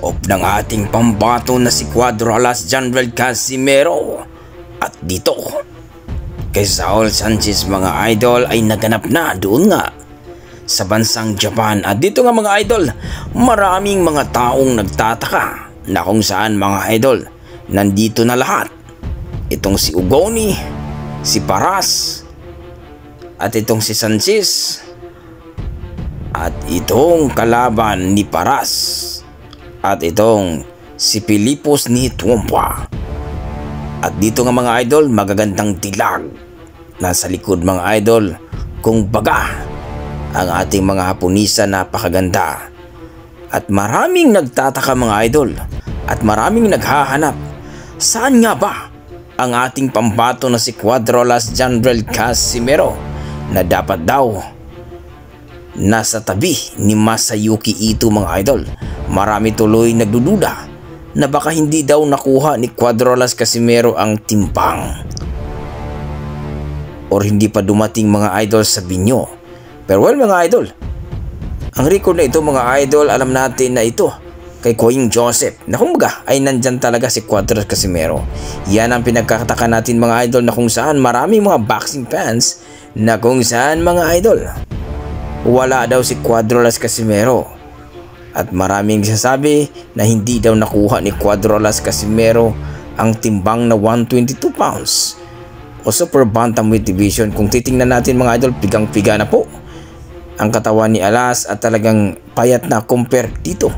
of ng ating pambato na si Cuadro Alas General Casimero. At dito kay Saul Sanchez mga idol ay naganap na doon nga sa bansang Japan. At dito nga mga idol, maraming mga taong nagtataka na kung saan mga idol nandito na lahat. Itong si Ugoni, si Paras, at itong si Sanchez, at itong kalaban ni Paras, at itong si Pilipos ni Tuompa. At dito nga mga idol, magagandang dilag nasa likod mga idol. Kung baga, ang ating mga Haponisa napakaganda. At maraming nagtataka mga idol, at maraming naghahanap, saan nga ba ang ating pambato na si Cuadro Alas General Casimero na dapat daw nasa tabi ni Masayuki Ito mga idol. Marami tuloy nagdududa na baka hindi daw nakuha ni Cuadro Alas Casimero ang timbang, or hindi pa dumating mga idol sa binyo. Pero well mga idol, ang record na ito mga idol, alam natin na ito kay Koing Joseph, na kumbaga ay nandyan talaga si Cuadro Alas Casimero. Yan ang pinagkakataka natin mga idol, na kung saan maraming mga boxing fans na kung saan mga idol wala daw si Cuadro Alas Casimero. At maraming sasabi na hindi daw nakuha ni Cuadro Alas Casimero ang timbang na 122 pounds o Super Bantamweight Division. Kung titingnan natin mga idol, pigang-piga na po ang katawan ni Alas at talagang payat na compare dito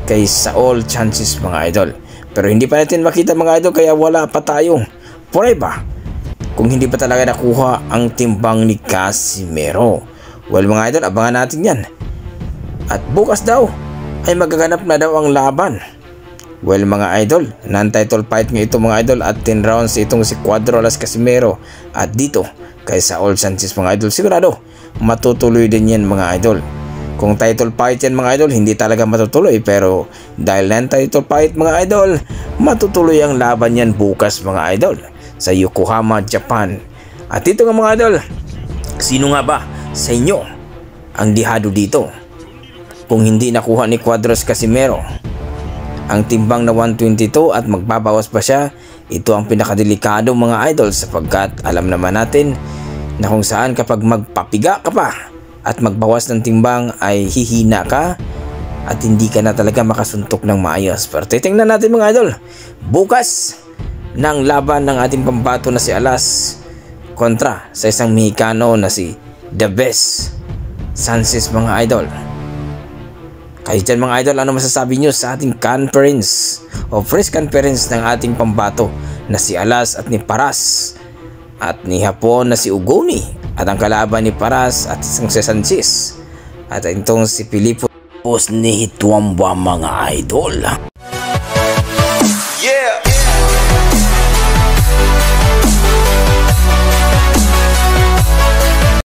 kay Saul Sanchez mga idol. Pero hindi pa natin makita mga idol, kaya wala pa tayong prueba kung hindi pa talaga nakuha ang timbang ni Casimero. Well mga idol, abangan natin yan. At bukas daw ay magaganap na daw ang laban. Well mga idol, non-title fight nga ito mga idol, at 10 rounds itong si Cuadro Alas Casimero. At dito kay Saul Sanchez mga idol, sigurado matutuloy din yan mga idol. Kung title fight yan mga idol, hindi talaga matutuloy. Pero dahil non-title fight mga idol, matutuloy ang laban yan bukas mga idol sa Yokohama, Japan. At dito nga mga idol, sino nga ba sa inyo ang dihado dito? Kung hindi nakuha ni Cuadro Alas Casimero ang timbang na 122 at magbabawas pa siya, ito ang pinakadelikado mga idol, sapagkat alam naman natin na kung saan kapag magpapiga ka pa at magbawas ng timbang ay hihina ka at hindi ka na talaga makasuntok ng maayos. Pero titingnan natin mga idol bukas ng laban ng ating pambato na si Alas kontra sa isang Mexicano na si The Best Sanchez mga idol. Kayo dyan mga idol, ano masasabi nyo sa ating conference o press conference ng ating pambato na si Alas at ni Paras, at ni Hapon na si Ugoni, at ang kalaban ni Paras at isang si Sanchez, at itong si Pilipos ni Tuompa mga idol?